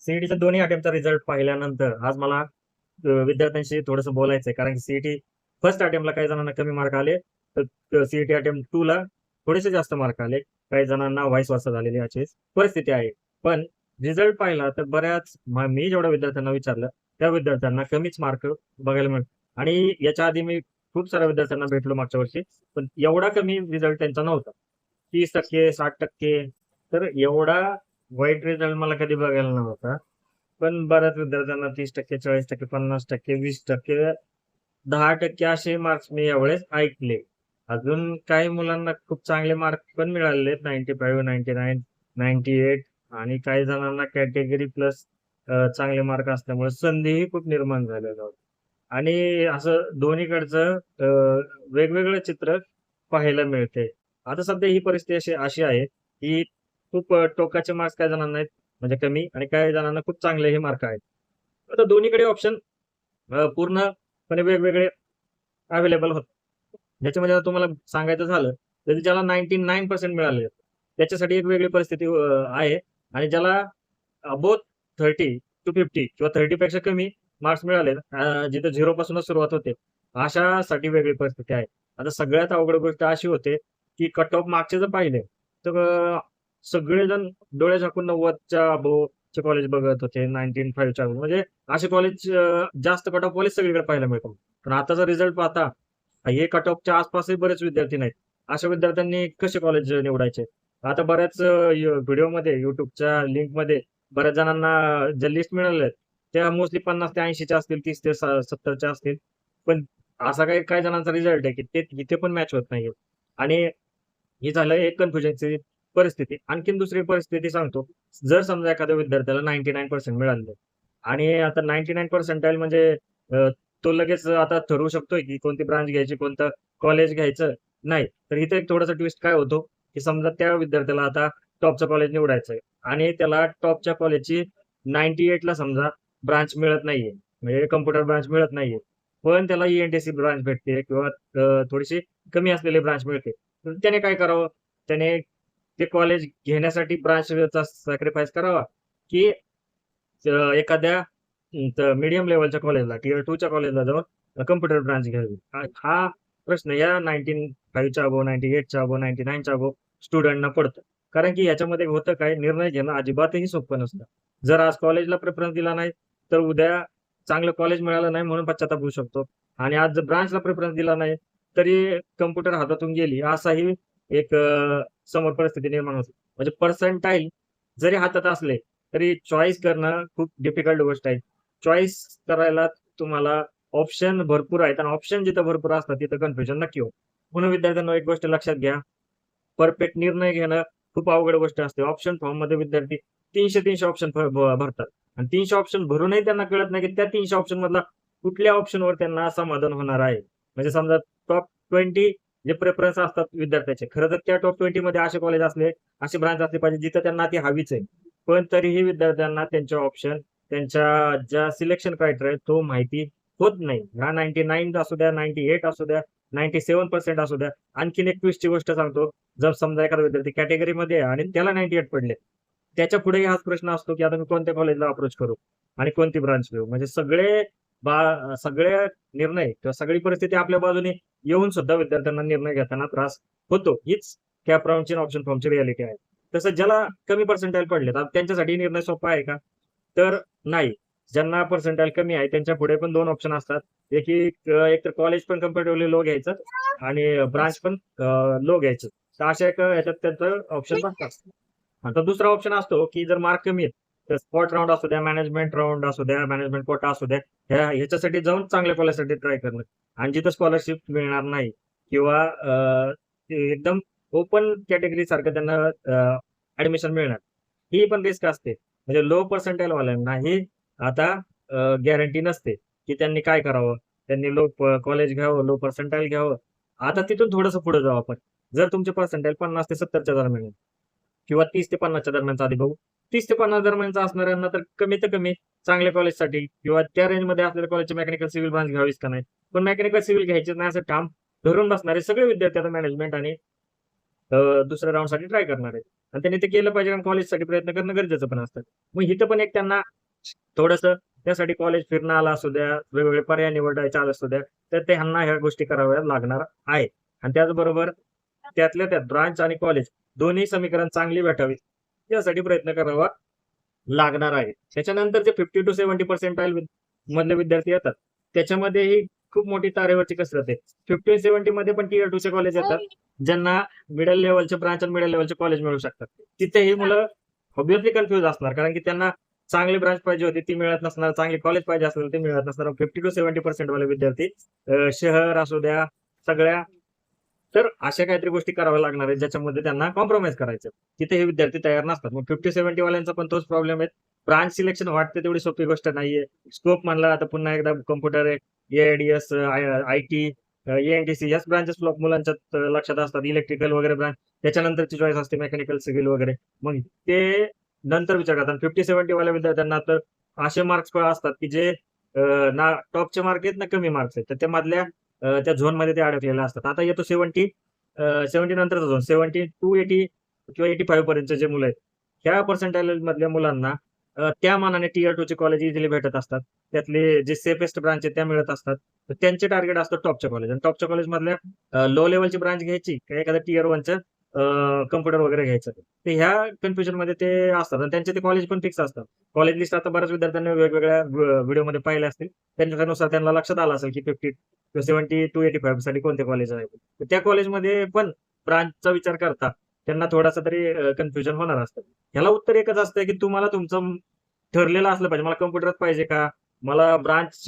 सीईटीच्या दोन्ही अटेम्प्टचा रिझल्ट पाहिल्यानंतर आज मला विद्यार्थ्यांशी थोडंसं बोलायचं आहे, कारण की सीईटी फर्स्ट अटेम्प्टला काही जणांना कमी मार्क आले, तर सीईटी अटेम्प्ट 2 ला थोडेसे जास्त मार्क आले. काही जणांना व्हाईस वर्सा झालेली अशी परिस्थिती आहे. पण रिझल्ट पाहिला तर मी जेवढ्या विद्यार्थ्यांना विचारलं, त्या विद्यार्थ्यांना कमीच मार्क बघायला मिळाले. आणि याच्या आधी मी खूप साऱ्या विद्यार्थ्यांना भेटलो मागच्या वर्षी, पण एवढा कमी रिझल्ट त्यांचा नव्हता. 30%, 60%. तर एवढा वाईट रिझल्ट मला कधी बघायला नव्हता. पण बऱ्याच विद्यार्थ्यांना 30%, 40%, 50%, 20%, 10% असे मार्क्स मी यावेळेस ऐकले. अजून काही मुलांना खूप चांगले मार्क पण मिळालेले आहेत. 95, 99, 98 आणि काही जणांना कॅटेगरी प्लस चांगले मार्क असल्यामुळे संधीही खूप निर्माण झालेल्या होत्या. आणि असं दोन्हीकडचं वेगवेगळं चित्र पाहायला मिळते. आता सध्या ही परिस्थिती अशी अशी आहे, की खूप टोकाचे मार्क्स काही जणांना आहेत, म्हणजे कमी आणि काही जणांना खूप चांगलेही मार्क आहेत. आता दोन्हीकडे ऑप्शन पूर्णपणे वेगवेगळे अवेलेबल होतात. ज्याच्यामध्ये आता तुम्हाला सांगायचं झालं, तर ज्याला 99% मिळाले, त्याच्यासाठी एक वेगळी परिस्थिती आहे आणि ज्याला अबोव्ह 30 टू 50 किंवा 30 पेक्षा कमी मार्क्स मिळाले, जिथे 0 पासूनच सुरुवात होते, अशासाठी वेगळी परिस्थिती आहे. आता सगळ्यात अवघड गोष्ट अशी होते, की कट ऑफ मार्क्सचे जर पाहिले, तर सगळेजण डोळे झाकून 90च्या अबोव्हचे कॉलेज बघत होते, 95च्या म्हणजे असे कॉलेज जास्त कट ऑफ कॉलेज सगळीकडे पाहायला मिळतात. पण आताचा रिझल्ट पाहता हे कट ऑफच्या आसपासही बरेच विद्यार्थी नाहीत. अशा विद्यार्थ्यांनी कसे कॉलेज निवडायचे? आता बऱ्याच व्हिडिओमध्ये YouTubeच्या लिंकमध्ये बऱ्याच जणांना ज्या लिस्ट मिळाल्या आहेत, त्या मोस्टली 50 ते 80च्या असतील, 30 ते 70च्या असतील. पण असा काही काही जणांचा रिझल्ट आहे, की ते इथे पण मॅच होत नाहीये. आणि ही झालं एक कन्फ्युजनची परिस्थिती. आणखीन दुसरी परिस्थिती सांगतो. जर समजा एखाद्या विद्यार्थ्याला 99% मिळाले आणि आता 99 पर्सेंटाइल म्हणजे तो लगेच आता ठरवू शकतोय, की कोणती ब्रांच घ्यायची, कोणतं कॉलेज घ्यायचं? नाही. तर इथे एक थोडासा ट्विस्ट काय होतो, की समजा त्या विद्यार्थ्याला आता टॉपचं कॉलेज निवडायचंय आणि त्याला टॉपच्या कॉलेजची 98 ला समजा ब्रांच मिळत नाहीये. म्हणजे कॉम्प्युटर ब्रांच मिळत नाहीये. पण त्याला ENTC ब्रांच भेटते किंवा थोडीशी कमी असलेली ब्रांच मिळते. तर त्याने काय करावं? त्याने ते कॉलेज घेण्यासाठी ब्रांचचा सॅक्रिफाईस करावा, की एखाद्या मीडियम लेव्हलच्या कॉलेजला, टियर 2 च्या कॉलेजला जाऊन कॉम्प्युटर ब्रांच घ्यावी. हा प्रश्न या 95 च्या अबोव्ह, 98 च्या अबोव्ह, 99 च्या अबोव्ह स्टुडंटना पडतो. कारण की ह्याच्यामध्ये होतं काय, निर्णय घेणं अजिबातही सोपं नसतं. जर आज कॉलेजला प्रेफरन्स दिला नाही, तर उद्या चांगलं कॉलेज मिळालं नाही म्हणून पश्चाताप होऊ शकतो. आणि आज जर ब्रांचला प्रेफरन्स दिला नाही, तरी कॉम्प्युटर हातातून गेली असाही एक समोर परिस्थिती निर्माण होते. म्हणजे पर्सेंटाइल जरी हातात असले, तरी चॉईस करणं खूप डिफिकल्ट गोष्ट आहे. चॉईस करायला तुम्हाला ऑप्शन भरपूर आहेत आणि ऑप्शन जिथं भरपूर असतात तिथं कन्फ्युजन नक्की होतं. म्हणून विद्यार्थ्यांनो एक गोष्ट लक्षात घ्या, परफेक्ट निर्णय घेणं खूप अवघड गोष्ट असते. ऑप्शन फॉर्ममध्ये विद्यार्थी 300 ऑप्शन भरतात आणि 300 ऑप्शन भरूनही त्यांना कळत नाही, की त्या 300 ऑप्शन मधला कुठल्या ऑप्शनवर त्यांना समाधान होणार आहे. म्हणजे समजा टॉप 20 जे प्रेफरन्स असतात विद्यार्थ्याचे, खरं तर त्या टॉप 20 मध्ये असे कॉलेज असले, अशी ब्रांच असली पाहिजे जिथं त्यांना ती हवीच आहे. पण तरीही विद्यार्थ्यांना त्यांचे ऑप्शन, त्यांच्या ज्या सिलेक्शन क्रायटेरिया तो माहिती होत नाही. हा 99 असू द्या, 98 असू द्या, 97% असू द्या. आणखीन एक ट्विस्टची गोष्ट सांगतो. जर समजा एखादा विद्यार्थी कॅटेगरीमध्ये आहे आणि त्याला 98 पडले. त्याच्या पुढेही हाच प्रश्न असतो, की आता मी कोणत्या कॉलेजला अप्रोच करू आणि कोणती ब्रांच घेऊ? म्हणजे सगळे निर्णय किंवा सगळी परिस्थिती आपल्या बाजूने येऊन सुद्धा विद्यार्थ्यांना निर्णय घेताना त्रास होतो. हीच कॅप राउंडची आणि ऑप्शन फॉर्मची रिॲलिटी आहे. तसंच ज्याला कमी पर्सेंटाइल पडलेत, आता त्यांच्यासाठी निर्णय सोपा आहे का? तर नाही. ज्यांना पर्सेंटाइल कमी आहे त्यांच्या पुढे पण 2 ऑप्शन असतात. एकतर कॉलेज पण कम्पॅरेटिव्हली लो घ्यायचं आणि ब्रांच पण लो घ्यायचं. तर अशा एक ह्याच्यात त्यांचं ऑप्शन बनतात. आता दुसरा ऑप्शन असतो, की जर मार्क कमी आहेत, तर स्पॉट राउंड असू द्या, मॅनेजमेंट राउंड असू द्या, मॅनेजमेंट कोटा असू द्या, ह्याच्यासाठी जाऊन चांगल्या कॉलेजसाठी ट्राय करणं आणि जिथं स्कॉलरशिप मिळणार नाही किंवा ते एकदम ओपन कॅटेगरी सारखं त्यांना ऍडमिशन मिळणार. ही पण रिस्क असते. म्हणजे लो पर्सेंटाइल वाल्यांनाही आता गॅरंटी नसते, की त्यांनी काय करावं? त्यांनी कॉलेज घ्यावं, लो पर्सेंटाइल घ्यावं. आता तिथून थोडंसं पुढे जाऊ आपण. जर तुमचे पर्सेंटाइल 50 ते 70च्या दरम्यान आहे किंवा 30 ते 50च्या दरम्यानचा आधी बघू. 30 ते 50 दरम्यानचा असणाऱ्यांना तर कमीत कमी चांगल्या कॉलेजसाठी किंवा त्या रेंजमध्ये असलेल्या कॉलेजची मेकॅनिकल सिव्हिल ब्रांच घ्यावीच का नाही? पण मेकॅनिकल सिव्हिल घ्यायची नाही असं ठाम धरून बसणारे सगळे विद्यार्थी आता मॅनेजमेंट आणि दुसऱ्या राऊंडसाठी ट्राय करणार आहे आणि त्यांनी ते केलं पाहिजे, कारण कॉलेजसाठी प्रयत्न करणं गरजेचं पण असतं. मग इथं पण एक त्यांना थोडंसं त्यासाठी कॉलेज फिरणं आलं असू द्या, वेगवेगळे पर्याय निवडायचे आले असू द्या, तर ते ह्यांना ह्या गोष्टी कराव्या लागणार आहे. आणि त्याचबरोबर त्यातल्या त्यात ब्रांच आणि कॉलेज दोन्ही समीकरण चांगली भेटावी यासाठी प्रयत्न करावा लागणार आहे. त्याच्यानंतर जे 50 to 70 पर्सेंटाईल मधले विद्यार्थी येतात, त्याच्यामध्येही खूप मोठी तारेवरची कसरत आहे. 50-70 मध्ये पण टियर 2 चे कॉलेज येतात, ज्यांना मिडल लेव्हलचे ब्रांच आणि मिडल लेव्हलचे कॉलेज मिळू शकतात. तिथे ही मुलं ऑब्व्हियसली कन्फ्युज असणार, कारण की त्यांना चांगली ब्रांच पाहिजे होती ती मिळत नसणार, चांगली कॉलेज पाहिजे असेल ते मिळत नसणार. 50 to 70% वाले विद्यार्थी शहर असू द्या, सगळ्या तर अशा काहीतरी गोष्टी कराव्या लागणार आहेत, ज्याच्यामध्ये त्यांना कॉम्प्रोमाइज करायचं. तिथे हे विद्यार्थी तयार नसतात. मग 50-70 वाल्यांचा पण तोच प्रॉब्लेम आहे. ब्रांच सिलेक्शन वाटते तेवढी सोपी गोष्ट नाहीये. स्कोप म्हणला आता पुन्हा एकदा कॉम्प्युटर आहे, एआयडीएस, आयटी, एएनटीसी याच ब्रांचेस मुलांच्या लक्षात असतात. इलेक्ट्रिकल वगैरे ब्रांच, त्याच्यानंतरची चॉईस असते मेकॅनिकल, सिव्हिल वगैरे. मग ते नंतर विचार करतात. 50-70 वाल्या विद्यार्थ्यांना तर असे मार्क्स असतात की जे ना टॉपचे मार्क आहेत ना कमी मार्क्स आहेत, तर त्या मधल्या त्या झोनमध्ये ते अडकलेले असतात. आता येतो 70 नंतरचा झोन, 70 टू 80 किंवा 85 पर्यंतचे जे मुलं आहेत, ह्या पर्सेंटाईल मधल्या मुलांना त्या मानाने टियर 2 चे कॉलेज इझिली भेटत असतात. त्यातले जे सेफेस्ट ब्रांच आहेत त्या मिळत असतात. तर त्यांचे टार्गेट असतं टॉपच्या कॉलेज, आणि टॉपच्या कॉलेज मधल्या लो लेवलची ब्रांच घ्यायची का एखाद्या टियर 1चं कम्प्युटर वगैरे घ्यायचं. तर ह्या कन्फ्युजन मध्ये ते असतात आणि त्यांचे ते कॉलेज पण फिक्स असतात. कॉलेज लिस्ट आता बऱ्याच विद्यार्थ्यांनी वेगवेगळ्या व्हिडिओमध्ये पाहिले असतील. त्यांच्यानुसार त्यांना लक्षात आलं असेल की 50 किंवा 70 टू 85 साठी कोणते कॉलेज आहेत. तर त्या कॉलेजमध्ये पण ब्रांचचा विचार करता त्यांना थोडासा तरी कन्फ्युजन होणार असतं. ह्याला उत्तर एकच असतं की तुम्हाला तुमचं ठरलेलं असलं पाहिजे. मला कम्प्युटरच पाहिजे का? मला ब्रांच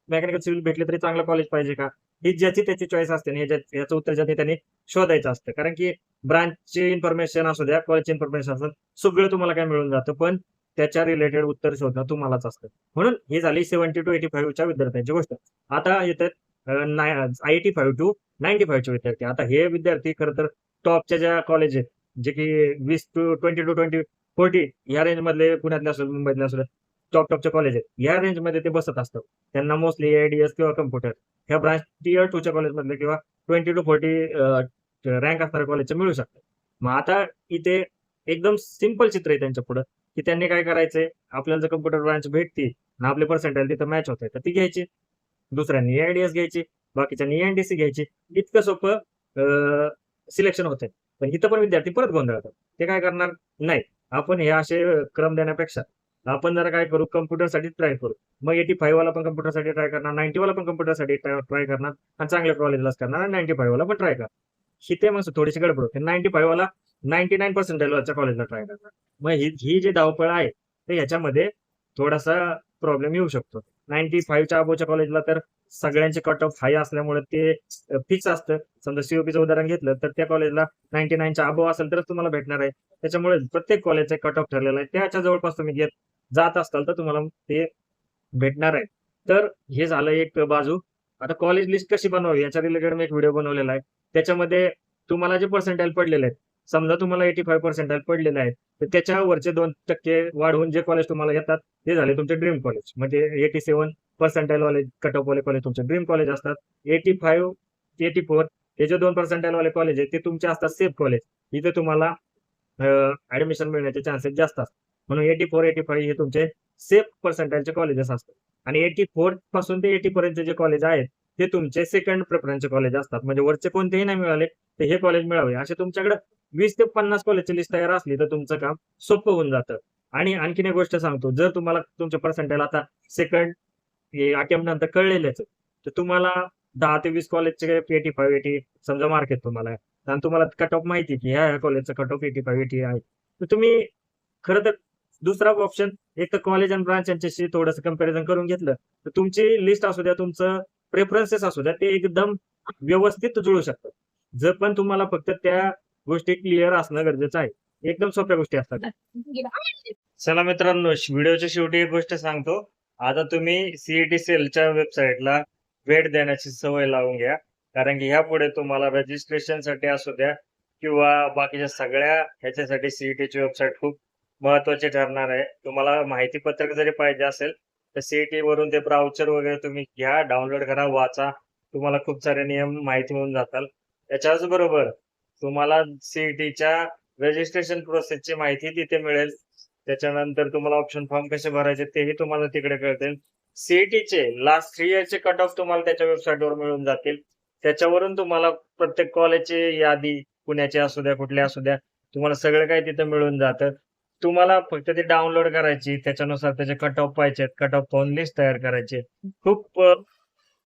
मेकॅनिकल सिव्हिल भेटले तरी चांगलं कॉलेज पाहिजे का? ही ज्याची त्याची चॉईस असते आणि याचं उत्तर ज्याने त्यांनी शोधायचं असतं. कारण की ब्रांचची इन्फॉर्मेशन असू द्या, कॉलेजची इन्फॉर्मेशन असू सगळं तुम्हाला काय मिळून जातं, पण त्याच्या रिलेटेड उत्तर शोधणं तुम्हालाच असतं. म्हणून ही झाली 70 टू 85 च्या विद्यार्थ्यांची गोष्ट. आता येतात 85 टू 95 चे विद्यार्थी. आता हे विद्यार्थी खरं तर टॉपच्या ज्या कॉलेज आहेत, जे की 20 टू 20 टू 40 या रेंज मधले पुण्यातले असो मुंबईतले असो टॉपचे कॉलेज आहेत, या रेंजमध्ये ते बसत असतात. त्यांना मोस्टली एआयडीएस किंवा कम्प्युटर ह्या ब्रांच टियर 2 च्या कॉलेजमधले किंवा 20 टू 40 रँक असणाऱ्या कॉलेजचे मिळू शकतात. मग आता इथे एकदम सिंपल चित्र आहे त्यांच्या पुढं, की त्यांनी काय करायचंय, आपल्याला जर कम्प्युटर ब्रांच भेटती आणि आपले पर्सेंटाईल तिथं मॅच होते तर ती घ्यायची. दुसऱ्यांनी एआयडीएस घ्यायची, बाकीच्यांनी एएनडीसी घ्यायची. इतकं सोपं सिलेक्शन होतंय. पण इथं पण विद्यार्थी परत गोंधळतात. ते काय करणार? नाही, आपण हे असे क्रम देण्यापेक्षा आपण जरा काय करू, कम्प्युटरसाठी ट्राय करू. मग 85 वाला पण कम्प्युटरसाठी ट्राय करणार, 90 वाला पण कम्प्युटरसाठी ट्राय करणार आणि चांगल्या कॉलेजलाच करणार आणि 95 वाला पण ट्राय करणार. इथे मग थोडीशी गडबड होते. 95 वाला 99 पर्सेंटाईलच्या कॉलेजला ट्राय करणार. मग ही ही जी धावपळ आहे, तर ह्याच्यामध्ये थोडासा प्रॉब्लेम येऊ शकतो. 95 च्या अबोवच्या कॉलेजला तर सगळ्यांचे कट ऑफ हाय असल्यामुळे ते फिक्स असतं. समजा सीओपीचं उदाहरण घेतलं तर त्या कॉलेजला 99 च्या अबोव असेल तरच तुम्हाला भेटणार आहे. त्याच्यामुळे प्रत्येक कॉलेजचा कट ऑफ ठरलेला आहे. त्याच्या जवळपास तुम्ही जात असाल तर तुम्हाला ते भेटणार आहे. तर हे झालं एक बाजू. आता कॉलेज लिस्ट कशी बनवावी याच्या रिलेटेड मी एक व्हिडिओ बनवलेला आहे. त्याच्यामध्ये तुम्हाला जे पर्सेंटाईल पडलेले आहेत, समजा तुम्हाला 85 पर्सेंटाईल पडलेले आहेत, तर त्याच्यावरचे 2% वाढवून जे कॉलेज तुम्हाला येतात ते झाले तुमचे ड्रीम कॉलेज. म्हणजे 87 पर्सेंटाईल वाले कट ऑफ वाले कॉलेज तुमचे ड्रीम कॉलेज असतात. 85, 84 हे जे 2 पर्सेंटाईल वाले कॉलेज आहेत ते तुमचे असतात सेफ कॉलेज. इथे तुम्हाला ऍडमिशन मिळण्याचे चान्सेस जास्त असतात. म्हणून 84, 85 हे तुमचे सेफ पर्सेंटाईलचे कॉलेजेस असतात. आणि 84 पासून ते 80 पर्यंतचे जे कॉलेज आहेत ते तुमचे सेकंड प्रेफरन्सचे कॉलेज असतात. म्हणजे वरचे कोणतेही नाही मिळाले तर हे कॉलेज मिळावे, असे तुमच्याकडे 20 ते 50 कॉलेजची लिस्ट तयार असली तर तुमचं काम सोपं होऊन जातं. आणि आणखीन एक गोष्ट सांगतो, जर तुम्हाला तुमचे पर्सेंटाईल आता सेकंड अटेम्प्ट नंतर कळलेलेच आहे, तर तुम्हाला 10 ते 20 कॉलेजचे 85, 80 समजा मार्क आहेत तुम्हाला आणि तुम्हाला कट ऑफ माहिती की ह्या कॉलेजचा कट ऑफ 85, 80 आहे, तर तुम्ही खरं तर दुसरा ऑप्शन एक तर कॉलेज आणि ब्रांच यांच्याशी थोडंसं कंपॅरिझन करून घेतलं तर तुमची लिस्ट असू द्या, तुमचं प्रेफरन्सेस असू द्या, ते एकदम व्यवस्थित जुळू शकतात. जर पण तुम्हाला फक्त त्या गोष्टी क्लिअर असणं गरजेचं आहे. एकदम सोप्या गोष्टी असतात. चला मित्रांनो, व्हिडिओच्या शेवटी एक गोष्ट सांगतो. आता तुम्ही सीईटी सेलच्या वेबसाईटला भेट देण्याची सवय लावून घ्या. कारण की ह्यापुढे तुम्हाला रजिस्ट्रेशनसाठी असू द्या किंवा बाकीच्या सगळ्या ह्याच्यासाठी सीईटीची वेबसाईट खूप महत्वाची ठरणार आहे. तुम्हाला माहिती पत्रक जरी पाहिजे असेल तर सीईटी वरून ते ब्राउचर वगैरे तुम्ही घ्या, डाउनलोड करा, वाचा. तुम्हाला खूप सारे नियम माहिती होऊन जातात. त्याच्याच बरोबर तुम्हाला सीईटीच्या रजिस्ट्रेशन प्रोसेसची माहिती तिथे मिळेल. त्याच्यानंतर तुम्हाला ऑप्शन फॉर्म कसे भरायचे तेही तुम्हाला तिकडे कळतील. सीईटीचे लास्ट 3 इयरचे कट ऑफ तुम्हाला त्याच्या वेबसाईटवर मिळून जातील. त्याच्यावरून तुम्हाला प्रत्येक कॉलेजची यादी, पुण्याची असू द्या, कुठल्या असू द्या, तुम्हाला सगळं काही तिथं मिळून जातं. तुम्हाला फक्त ती डाउनलोड करायची, त्याच्यानुसार त्याचे कट ऑफ पाहायचे, कट ऑफ पाहून लिस्ट तयार करायची. खूप